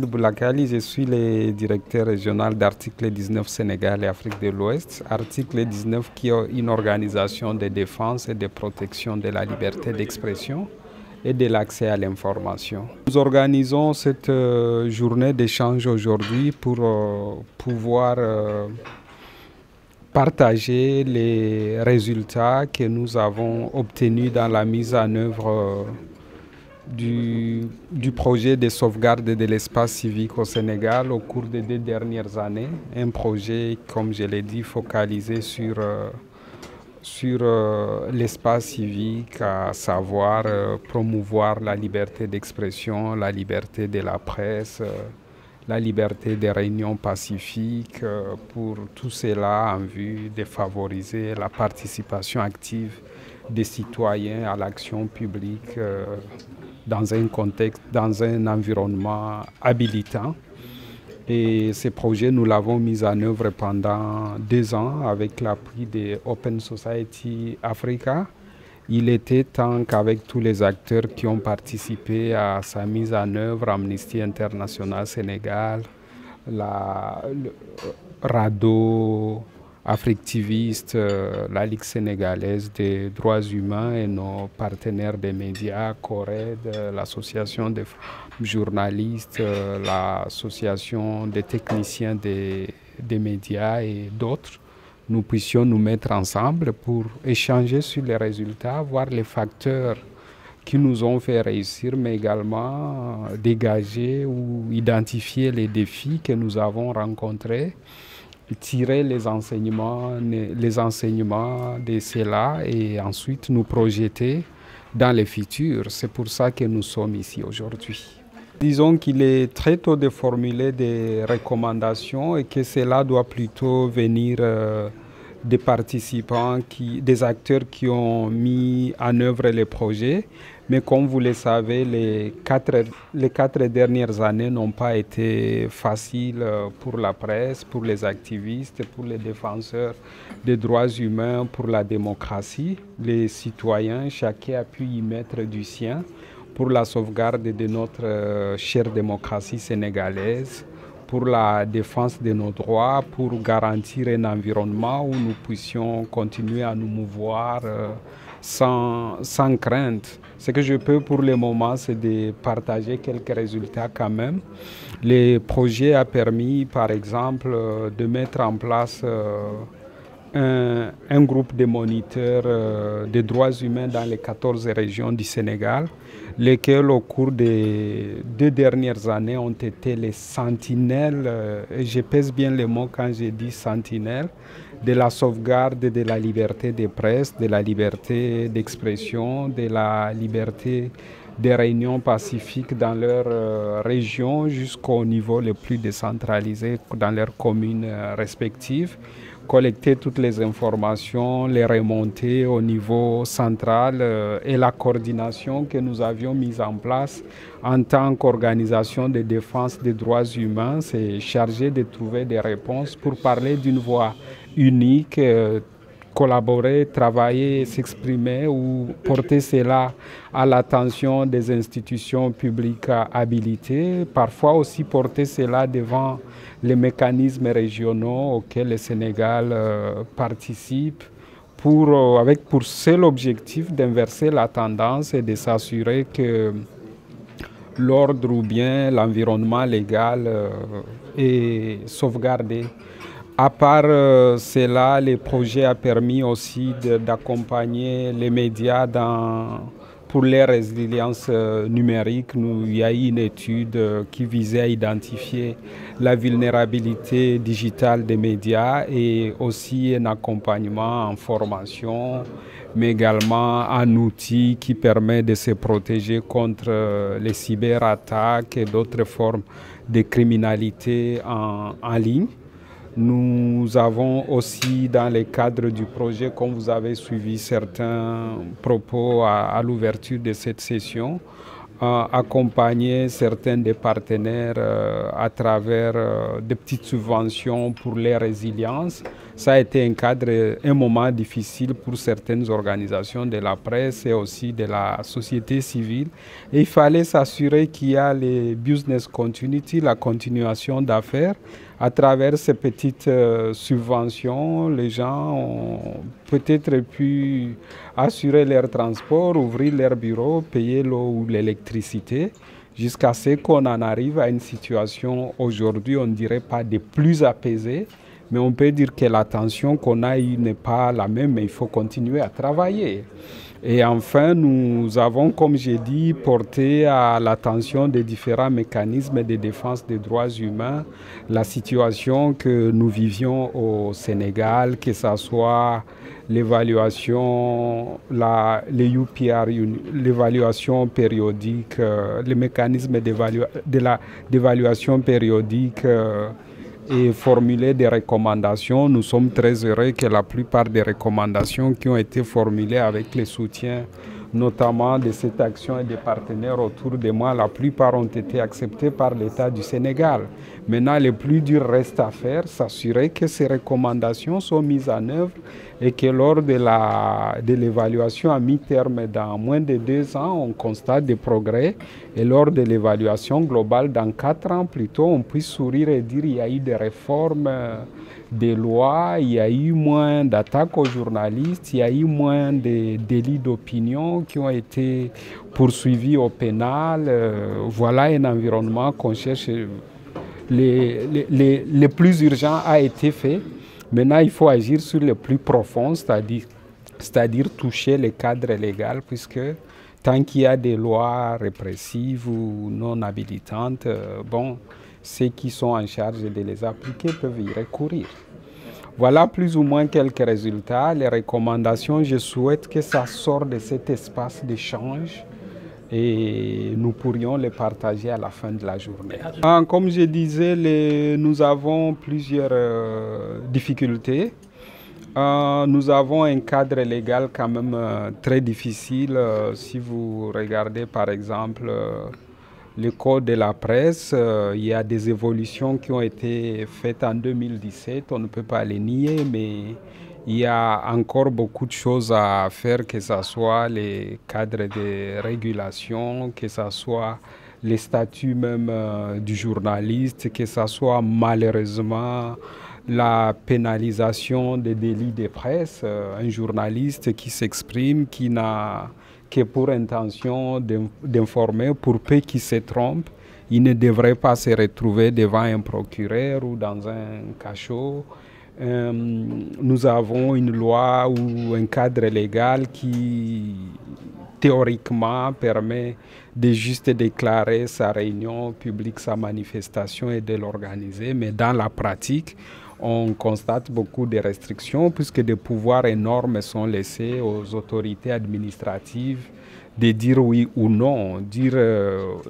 Mohamed Boulakali, je suis le directeur régional d'Article 19 Sénégal et Afrique de l'Ouest. Article 19 qui est une organisation de défense et de protection de la liberté d'expression et de l'accès à l'information. Nous organisons cette journée d'échange aujourd'hui pour pouvoir partager les résultats que nous avons obtenus dans la mise en œuvre du projet de sauvegarde de l'espace civique au Sénégal au cours des 2 dernières années. Un projet, comme je l'ai dit, focalisé sur l'espace civique, à savoir promouvoir la liberté d'expression, la liberté de la presse, la liberté des réunions pacifiques, pour tout cela en vue de favoriser la participation active des citoyens à l'action publique dans un contexte, dans un environnement habilitant. Et ce projet, nous l'avons mis en œuvre pendant 2 ans avec l'appui de Open Society Africa. Il était temps qu'avec tous les acteurs qui ont participé à sa mise en œuvre, Amnesty International Sénégal, le RADDHO, Africtiviste, la Ligue sénégalaise des droits humains et nos partenaires des médias, CORED, l'association des journalistes, l'association des techniciens des médias et d'autres, nous puissions nous mettre ensemble pour échanger sur les résultats, voir les facteurs qui nous ont fait réussir, mais également dégager ou identifier les défis que nous avons rencontrés, tirer les enseignements de cela et ensuite nous projeter dans le futur. C'est pour ça que nous sommes ici aujourd'hui. Disons qu'il est très tôt de formuler des recommandations et que cela doit plutôt venir des participants, des acteurs qui ont mis en œuvre les projets. Mais comme vous le savez, les 4 dernières années n'ont pas été faciles pour la presse, pour les activistes, pour les défenseurs des droits humains, pour la démocratie. Les citoyens, chacun a pu y mettre du sien pour la sauvegarde de notre chère démocratie sénégalaise, pour la défense de nos droits, pour garantir un environnement où nous puissions continuer à nous mouvoir sans crainte. Ce que je peux pour le moment, c'est de partager quelques résultats quand même. Le projet a permis, par exemple, de mettre en place un groupe de moniteurs des droits humains dans les 14 régions du Sénégal, lesquels au cours des 2 dernières années ont été les sentinelles, et je pèse bien les mots quand je dis sentinelles, de la sauvegarde de la liberté de presse, de la liberté d'expression, de la liberté des réunions pacifiques dans leur région jusqu'au niveau le plus décentralisé dans leurs communes respectives. Collecter toutes les informations, les remonter au niveau central et la coordination que nous avions mise en place en tant qu'organisation de défense des droits humains, c'est chargé de trouver des réponses pour parler d'une voix unique, collaborer, travailler, s'exprimer ou porter cela à l'attention des institutions publiques habilitées, parfois aussi porter cela devant les mécanismes régionaux auxquels le Sénégal participe avec pour seul objectif d'inverser la tendance et de s'assurer que l'ordre ou bien l'environnement légal est sauvegardé. À part cela, le projet a permis aussi d'accompagner les médias pour les résiliences numériques. Il y a eu une étude qui visait à identifier la vulnérabilité digitale des médias et aussi un accompagnement en formation, mais également un outil qui permet de se protéger contre les cyberattaques et d'autres formes de criminalité en ligne. Nous avons aussi, dans le cadre du projet, comme vous avez suivi certains propos à l'ouverture de cette session, accompagner certains des partenaires à travers des petites subventions pour les résiliences. Ça a été un moment difficile pour certaines organisations de la presse et aussi de la société civile. Et il fallait s'assurer qu'il y a les business continuity, la continuation d'affaires. À travers ces petites subventions, les gens ont peut-être pu assurer leur transport, ouvrir leur bureau, payer l'eau ou l'électricité, jusqu'à ce qu'on en arrive à une situation aujourd'hui, on ne dirait pas de plus apaisée, mais on peut dire que la tension qu'on a eue n'est pas la même, mais il faut continuer à travailler. Et enfin, nous avons, comme j'ai dit, porté à l'attention des différents mécanismes de défense des droits humains la situation que nous vivions au Sénégal, que ce soit l'évaluation, les UPR, l'évaluation périodique, les mécanismes d'évaluation périodique et formuler des recommandations. Nous sommes très heureux que la plupart des recommandations qui ont été formulées avec le soutien notamment de cette action et des partenaires autour de moi, la plupart ont été acceptées par l'État du Sénégal. Maintenant, le plus dur reste à faire, s'assurer que ces recommandations sont mises en œuvre et que lors de l'évaluation à mi-terme, dans moins de 2 ans, on constate des progrès. Et lors de l'évaluation globale, dans 4 ans plutôt, on puisse sourire et dire qu'il y a eu des réformes des lois, il y a eu moins d'attaques aux journalistes, il y a eu moins de délits d'opinion qui ont été poursuivis au pénal. Voilà un environnement qu'on cherche. Le plus urgent a été fait. Maintenant, il faut agir sur le plus profond, c'est-à-dire toucher le cadre légal, puisque tant qu'il y a des lois répressives ou non habilitantes, ceux qui sont en charge de les appliquer peuvent y recourir. Voilà plus ou moins quelques résultats. Les recommandations, je souhaite que ça sorte de cet espace d'échange et nous pourrions les partager à la fin de la journée. Comme je disais, nous avons plusieurs difficultés. Nous avons un cadre légal quand même très difficile. Si vous regardez par exemple le code de la presse, il y a des évolutions qui ont été faites en 2017, on ne peut pas les nier, mais il y a encore beaucoup de choses à faire, que ce soit les cadres de régulation, que ce soit les statuts même du journaliste, que ce soit malheureusement la pénalisation des délits de presse. Un journaliste qui s'exprime, qui n'a que pour intention d'informer, pour peu qu'il se trompe, il ne devrait pas se retrouver devant un procureur ou dans un cachot. Nous avons une loi ou un cadre légal qui théoriquement permet de juste déclarer sa réunion publique, sa manifestation et de l'organiser, mais dans la pratique, on constate beaucoup de restrictions puisque des pouvoirs énormes sont laissés aux autorités administratives de dire oui ou non, dire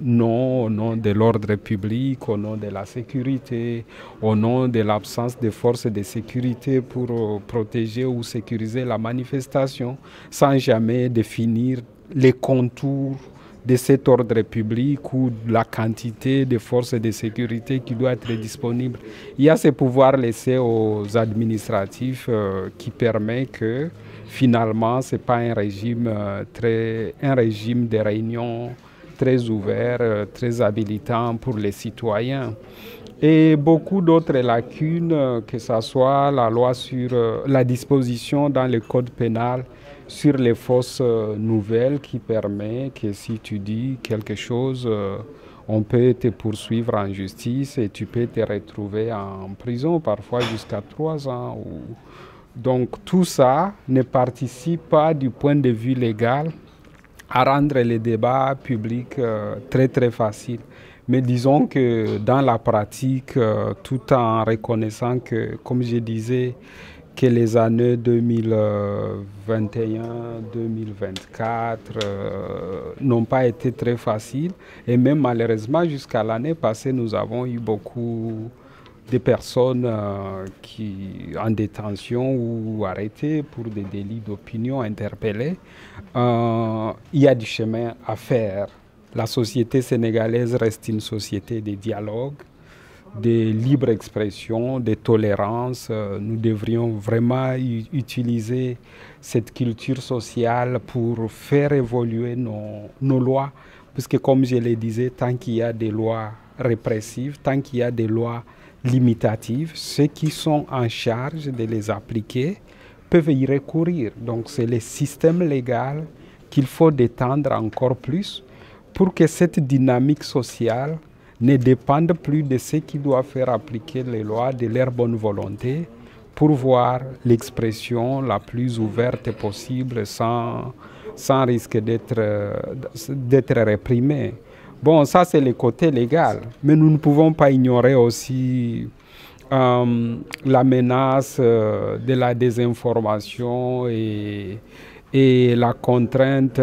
non au nom de l'ordre public, au nom de la sécurité, au nom de l'absence de forces de sécurité pour protéger ou sécuriser la manifestation, sans jamais définir les contours de cet ordre public ou de la quantité de forces de sécurité qui doit être disponible. Il y a ce pouvoir laissé aux administratifs qui permet que finalement ce n'est pas un régime de réunion très ouvert, très habilitant pour les citoyens. Et beaucoup d'autres lacunes, que ce soit la loi sur la disposition dans le code pénal sur les fausses nouvelles qui permet que si tu dis quelque chose, on peut te poursuivre en justice et tu peux te retrouver en prison, parfois jusqu'à 3 ans. Donc tout ça ne participe pas du point de vue légal à rendre les débats publics très très faciles. Mais disons que dans la pratique, tout en reconnaissant que, comme je disais, que les années 2021-2024 n'ont pas été très faciles. Et même malheureusement, jusqu'à l'année passée, nous avons eu beaucoup de personnes en détention ou arrêtées pour des délits d'opinion, interpellées. Il y a du chemin à faire. La société sénégalaise reste une société de dialogue, de libre expression, de tolérance. Nous devrions vraiment utiliser cette culture sociale pour faire évoluer nos lois. Puisque comme je le disais, tant qu'il y a des lois répressives, tant qu'il y a des lois limitatives, ceux qui sont en charge de les appliquer peuvent y recourir. Donc c'est le système légal qu'il faut détendre encore plus pour que cette dynamique sociale ne dépendent plus de ceux qui doivent faire appliquer les lois, de leur bonne volonté, pour voir l'expression la plus ouverte possible sans risque d'être réprimée. Bon, ça c'est le côté légal, mais nous ne pouvons pas ignorer aussi la menace de la désinformation et la contrainte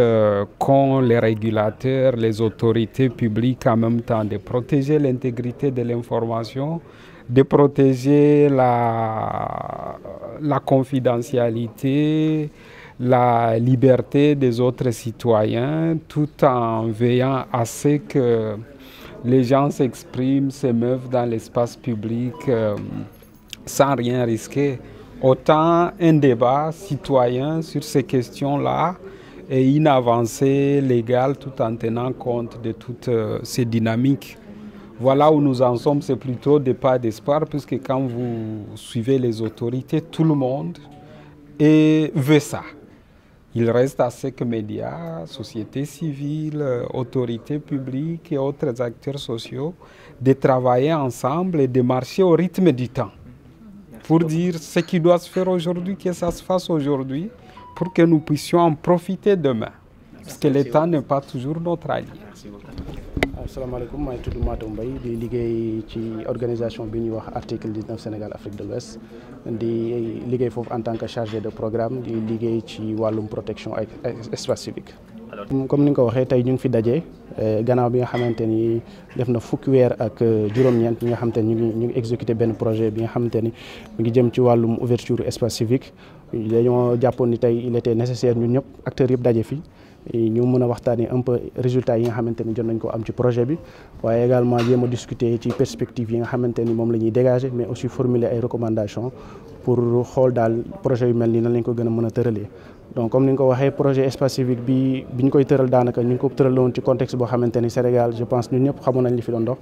qu'ont les régulateurs, les autorités publiques en même temps de protéger l'intégrité de l'information, de protéger la confidentialité, la liberté des autres citoyens, tout en veillant à ce que les gens s'expriment, s'émeuvent dans l'espace public sans rien risquer. Autant un débat citoyen sur ces questions-là et une avancée légale tout en tenant compte de toutes ces dynamiques. Voilà où nous en sommes, c'est plutôt des pas d'espoir, puisque quand vous suivez les autorités, tout le monde veut ça. Il reste à ce que médias, société civile, autorités publiques et autres acteurs sociaux de travailler ensemble et de marcher au rythme du temps. Pour dire ce qui doit se faire aujourd'hui, que ça se fasse aujourd'hui, pour que nous puissions en profiter demain. Parce que le temps n'est pas toujours notre allié. Asalaamaaleykum, maa ngi tudd Matou Mbaye di liggéey ci organisation bi ñuy wax article 19 Sénégal Afrique de l'Ouest di liggéey foofu en tant que chargé de programme di liggéey ci wàllum protection ak espace civique. Comme ni nga ko waxee tey ñu ngi fi daje gannaaw bi nga xamante ni def na fukki weer ak juróom-ñeent ñi nga xamante ni ñu ngi exécuté benn projet bi nga xamante ni mu ngi jëm ci wàllum ouverture espace civique. Dañoo jàppoon ni tey il était nécessaire ñun ñëpp acteurs yëpp daje fi. ñu mën a waxtaanee un peu résultats yi nga xamante ni jot nañ ko am ci projet bi waaye également jéem a discuter ci perspectives yi nga xamante ni moom la ñuy dégager mais aussi formuler ay recommandations pour xool daal projet yu mel nii nan lañ ko gën a mën a tëralee. Donc comme ni nga ko waxee projet espace civique bi ñu koy tëral daanaka ñu ngi ko tëraloon ci contexte boo xamante ni Sénégal je pense ñun ñëpp xamoon nañ li fi doon dox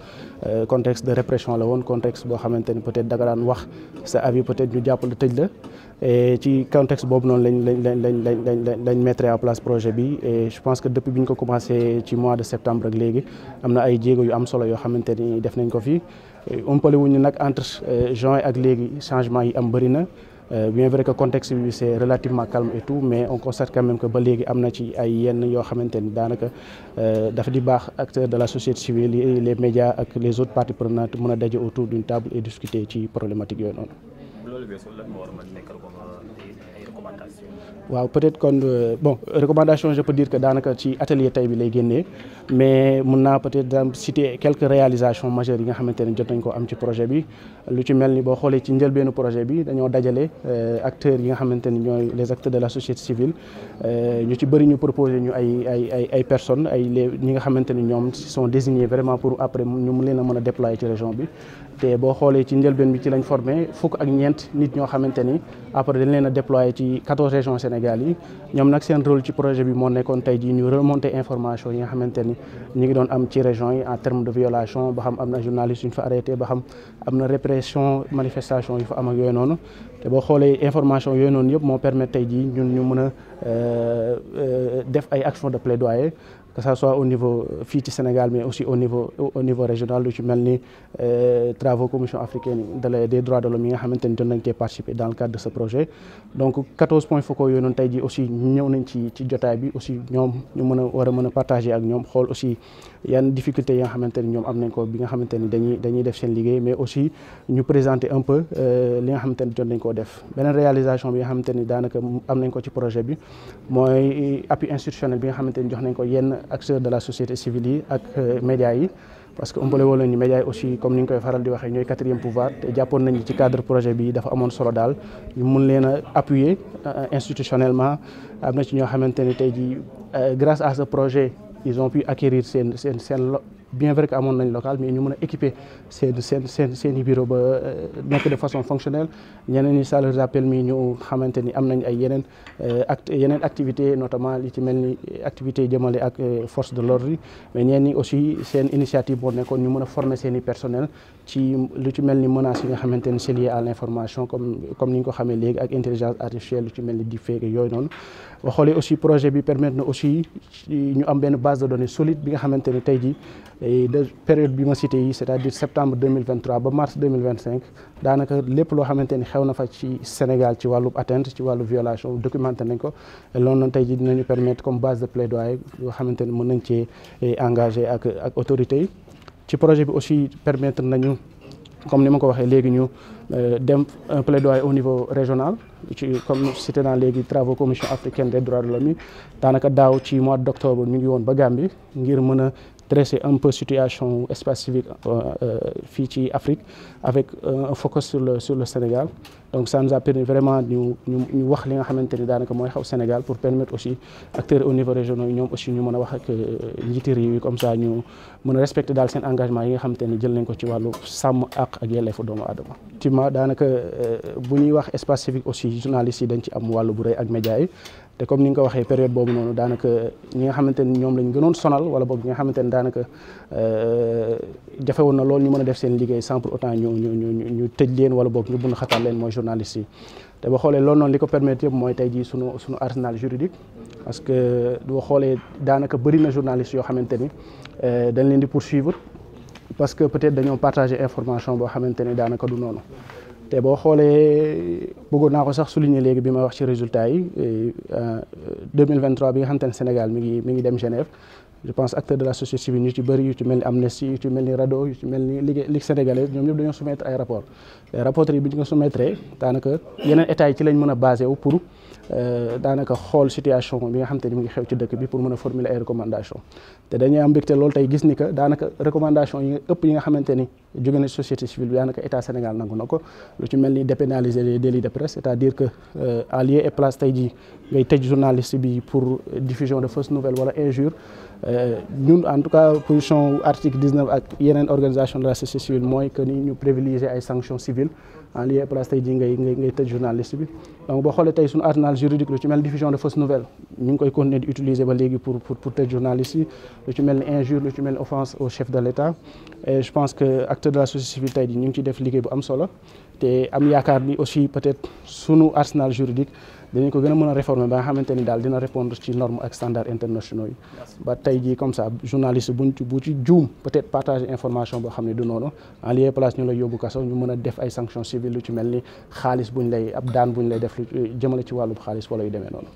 contexte de répression la woon contexte boo xamante ni peut-être da nga daan wax sa avis peut-être ñu jàpp la tëj la et ci contexte boobu noonu lañ mettre en place projet bi et je pense que depuis bi ñu ko commencé ci mois de septembre ak léegi am na ay jéego yu am solo yoo xamante ni def nañ ko fi umpale wuñu nag entre juin ak léegi changement yi am bëri na. Bien vrai que contexte bi c'est relativement calme et tout mais on constate quand même que ba léegi am na ci ay yenn yoo xamante ni daanaka dafa di baax acteurs de la société civile les médias ak les autres parties prenantes mën a daje autour d'une table et discuter ci problématique yooyu noonu. loolu weesoo lan moo war a mën nekkal comme ay recommandations. waaw peut-être kon bon recommandation je peux dire que daanaka ci atelier tey bi lay génnee mais mun naa peut-être citer quelques réalisations majeures yi nga xamante ne jot nañ ko am ci projet bi lu ci mel ni boo xoolee ci njëlbeenu projet bi dañoo dajale acteurs yi nga xamante ni ñooy les acteurs de la société civile ñu ci bëri ñu proposer ñu ay personnes ñi nga xamante ni ñoom sont désignés vraiment pour après ñu mun leen a mën a déployer ci région bi te boo xoolee ci njëlbeen bi ci lañ formé fukk ak ñeent nit ñoo xamante ni après dañ leen a déployer ci 14 régions Sénégal yi ñoom nag seen rôle ci projet bi moo nekkoon tey jii ñu remonter information yi nga xamante ni ñu ngi doon am ci région yi en termes de violation ba xam am na journaliste yu ñu fa arrêté ba xam am na répression manifestation yu fa am ak yooyu noonu te boo xoolee information yooyu noonu yëpp moo permettre tey jii ñun ñu mën a def ay actions de plaidoyer que ça soit au niveau fii ci Sénégal mais aussi au niveau régional lu ci mel ni travaux commission africaine des droits de l'homme yi nga xamante ni doon nañ cee participer dans le cadre de ce projet donc 14 points focaux yooyu noonu tey jii aussi ñëw nañ ci jotaay bi aussi ñoom ñu war a mën a partager ak ñoom xool aussi yan difficultés yi nga xamante ni ñoom am nañ ko bi nga xamante ni dañuy def seen liggéey mais aussi ñu présenter un peu li nga xamante ni jot nañ koo def beneen réalisation bi nga xamante ni daanaka am nañ ko ci projet bi mooy appui institutionnel bi nga xamante ni jox nañ ko yenn acteurs de la société civile yi ak médias yi parce que umpale woo leen ni médias yi aussi comme ni ñu koy faral di waxee ñooy quatrième pouvoir te jàppoon nañu ci cadre projet bi dafa amoon solo daal ñu mun leen a appuyer institutionnellement am na ci ñoo xamante ni tey jii grâce à ce projet ils ont pu acquérir seen bien vrai que amoon nañ local mais ñu mën a équiper seen i bureau ba nekk de façon fonctionnelle. ñeneen ñi ça leur a permis ñu xamante ni am nañ ay yeneen activités notamment li ci mel ni activités jëmale ak force de l'ordre yi mais ñeneen ñi aussi seen initiative boo nekkoon ñu mën a former seen i personnel ci lu ci mel ni menaces yi nga xamante ni c'est lié à l'information comme ni ñu ko xamee léegi ak intelligence artificielle lu ci mel ni deepfake yooyu noonu. boo xoolee aussi projet bi permettre na aussi ñu am benn base de données solide bi nga xamante ni tey jii de période bi ma cité yi c'est-à-dire septembre 2023 ba mars 2025 daanaka lépp loo xamante ni xew na fa ci Sénégal ci wàllu atteinte ci wàllu violation documenté nañ ko loolu noonu tey jii dinañu permettre comme base de plaidoyer yoo xamante ni mën nañ cee engagé ak autorités yi. ci projet bi aussi permettre nañu comme ni ma ko waxee léegi ñu dem un plaidoyer au niveau régional ci comme cité naa léegi travaux commission africaine des droits de l'homme yi daanaka daaw ci mois d'octobre ñu ngi woon ba Gambie ngir mën a dresser un peu situation espace civique fii ci Afrique avec un focus sur le Sénégal. Donc ça nous a permis vraiment ñu wax li nga xamante ni daanaka mooy xaw Sénégal pour permettre aussi acteurs au niveau régional ñoom aussi ñu mën a wax ak njiiti réew yi comme ça ñu mën a respecter daal seen engagement yi nga xamante ni jël nañ ko ci wàllu sàmm ak yelleefu doomu aadama. Effectivement daanaka bu ñuy wax espace civique aussi journalistes yi dañ ci am wàllu bu rëy ak médias yi. te comme ni nga ko waxee période boobu noonu daanaka ñi nga xamante ni ñoom lañ gënoon sonal wala boog ñi nga xamante ni daanaka jafe woon na loolu ñu mën a def seen liggéey sans pour autant ñu tëj leen wala boog ñu bund xatal leen mooy journalistes yi. te boo xoolee loolu noonu li ko permettre yëpp mooy tey jii sunu arsenal juridique parce que boo xoolee daanaka bëri na journalistes yoo xamante ni dañ leen di poursuivre parce que peut-être dañoo partager information boo xamante ni daanaka du noonu. te boo xoolee bëggoon naa ko sax souligner léegi bi ma wax ci résultats yi 2023 bi nga xamante ne Sénégal mi ngi dem Genève je pense acteurs de la société civile yu ci bëri yu ci mel ni Amnesty yu ci mel ni RADDHO yu ci mel ni Ligue sénégalaise ñoom ñëpp dañoo soumettre ay rapports te rapports yi bi ñu ko soumettre daanaka yeneen états yi ci lañ mën a basé wu pour daanaka xool situation bi nga xamante ni mu ngi xew ci dëkk bi pour mën a formuler ay recommandations te dañuy am mbégte loolu tey gis ni que daanaka recommandation yi yi nga xamante ni jóge na société civile bi daanaka état Sénégal nangu na ko lu ci mel ni dépénaliser les délits de presse c'est-à-dire que en lieu et place tey jii ngay tëj journaliste bi pour diffusion de fausses nouvelles wala injure ñun en tout cas position article 19 ak yeneen organisation de la société civile mooy que ni ñu privilégier ay sanctions civiles en lieu et place tey jii ngay tëj journaliste bi donc boo xoolee tey suñu arsenal juridique lu ci mel diffusion de fausses nouvelles ñu ngi koy continuer di utiliser ba léegi pour tëj journaliste yi lu ci mel ni injure lu ci mel ni offense au chef de l'État et je pense que acteurs de la société civile tey jii ñu ngi ciy def liggéey bu am solo te am yaakaar ni aussi peut-être sunu arsenal juridique dinañ ko gën a mën a réformer ba nga xamante ni daal dina répondre ci normes ak standards internationaux yi ba tey jii comme ça journaliste bu ci juum peut-être partager information boo xam ne du noonu en lieu et place ñu lay yóbbu kaso ñu mën a def ay sanctions civiles lu ci mel ni xaalis buñ lay ab daan buñ lay def lu jëmale ci wàllu xaalis wala yu demee noonu.